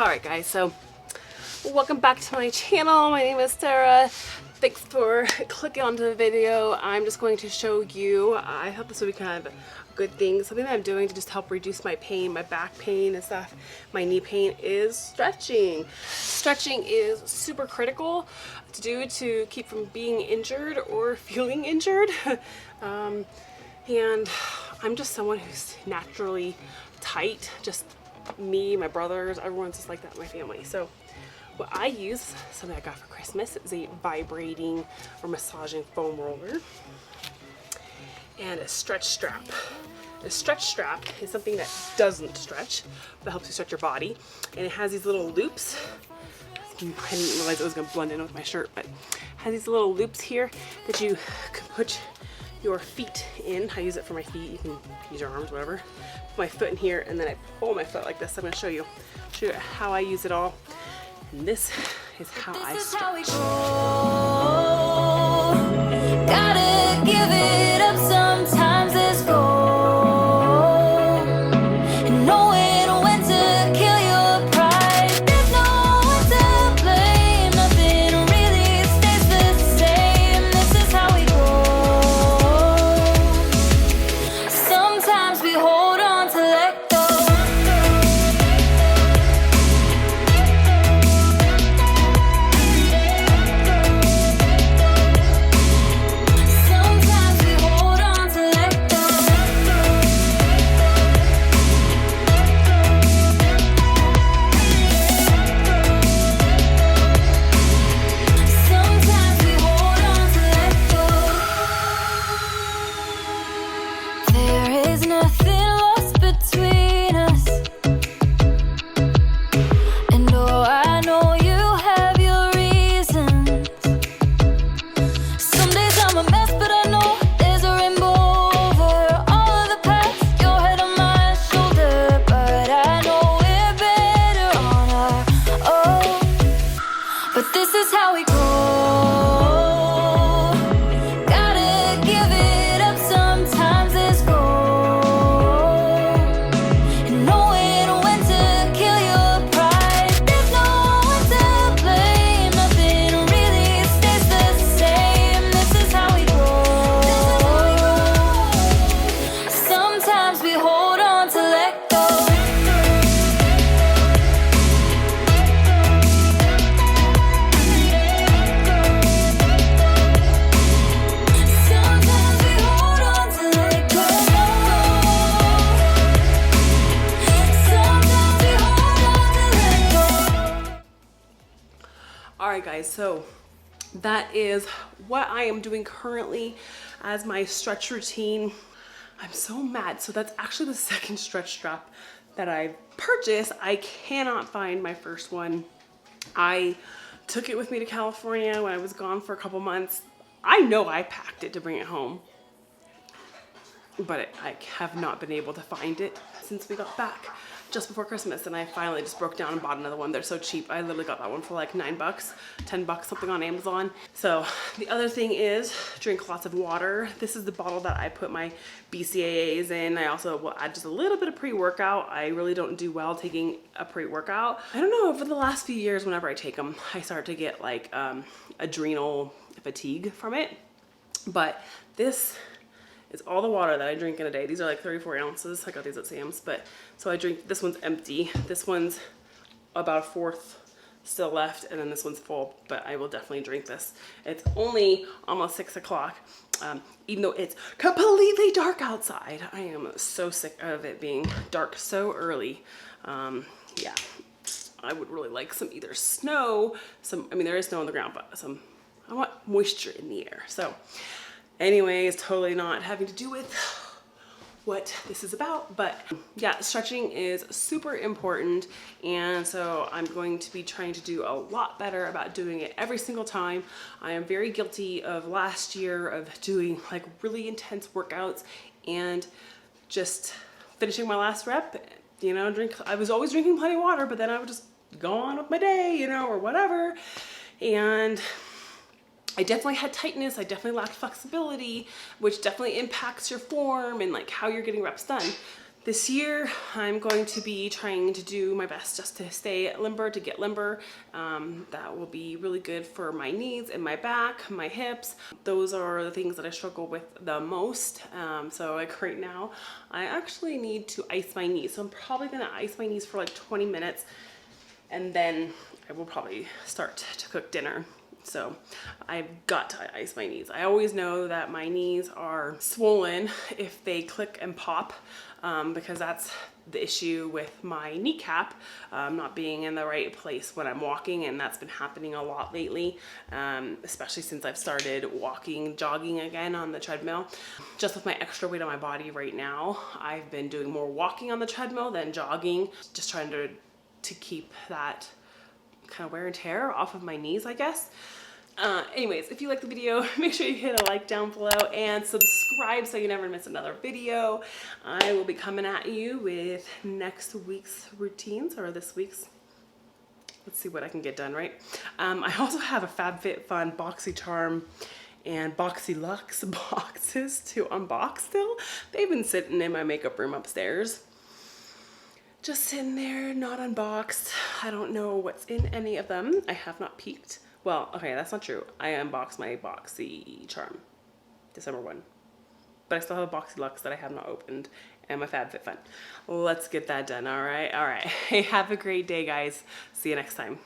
Alright guys, so welcome back to my channel. My name is Sarah. Thanks for clicking onto the video. I'm just going to show you, I hope this will be kind of a good thing, something that I'm doing to just help reduce my pain, my back pain and stuff, my knee pain, is stretching. Stretching is super critical to do to keep from being injured or feeling injured. And I'm just someone who's naturally tight, just me, my brothers, everyone's just like that in my family. So what I use, something I got for Christmas, is a vibrating or massaging foam roller and a stretch strap. A stretch strap is something that doesn't stretch, but helps you stretch your body. And it has these little loops. I didn't realize it was going to blend in with my shirt, but it has these little loops here that you can put your feet in. I use it for my feet. You can use your arms, whatever. Put my foot in here, and then I pull my foot like this. I'm going to show you how I use it all. And this is how I stretch. Gotta give it up sometimes, it's gold. And knowing when to kill your pride. There's no one to blame. Nothing really stays the same. This is how we go. Sometimes we hold on to let go. Alright guys, so that is what I am doing currently as my stretch routine. I'm so mad. So that's actually the second stretch strap that I purchased. I cannot find my first one. I took it with me to California when I was gone for a couple months. I know I packed it to bring it home, but I have not been able to find it since we got back just before Christmas, and I finally just broke down and bought another one. They're so cheap. I literally got that one for like $9, $10, something on Amazon. So the other thing is drink lots of water. This is the bottle that I put my BCAAs in. I also will add just a little bit of pre-workout. I really don't do well taking a pre-workout. I don't know, over the last few years, whenever I take them, I start to get like adrenal fatigue from it. But this is all the water that I drink in a day. These are like 34 ounces. I got these at Sam's, but so I drink, this one's empty. This one's about a fourth still left, and then this one's full, but I will definitely drink this. It's only almost 6 o'clock, even though it's completely dark outside. I am so sick of it being dark so early. Yeah, I would really like some either snow, I mean, there is snow on the ground, but I want moisture in the air. So anyways, totally not having to do with what this is about, but yeah, stretching is super important, and so I'm going to be trying to do a lot better about doing it every single time. I am very guilty of last year of doing like really intense workouts and just finishing my last rep, you know, I was always drinking plenty of water, but then I would just go on with my day, you know, or whatever. And I definitely had tightness, I definitely lacked flexibility, which definitely impacts your form and like how you're getting reps done. This year, I'm going to be trying to do my best just to stay limber, to get limber. That will be really good for my knees and my back, my hips. Those are the things that I struggle with the most. So like right now, I actually need to ice my knees. So I'm probably gonna ice my knees for like 20 minutes and then I will probably start to cook dinner. So I've got to ice my knees. I always know that my knees are swollen if they click and pop, because that's the issue with my kneecap not being in the right place when I'm walking, and that's been happening a lot lately, especially since I've started jogging again on the treadmill. Just with my extra weight on my body right now, I've been doing more walking on the treadmill than jogging, just trying to keep that kind of wear and tear off of my knees, I guess. Anyways, if you like the video, make sure you hit a like down below and subscribe so you never miss another video. I will be coming at you with next week's routines, or this week's. Let's see what I can get done, right? I also have a FabFitFun BoxyCharm and BoxyLux boxes to unbox still. They've been sitting in my makeup room upstairs. Just sitting there, not unboxed. I don't know what's in any of them. I have not peeked. Well, okay, that's not true. I unboxed my BoxyCharm, December 1. But I still have a BoxyLux that I have not opened, and my FabFitFun. Let's get that done, all right? All right. Hey, have a great day, guys. See you next time.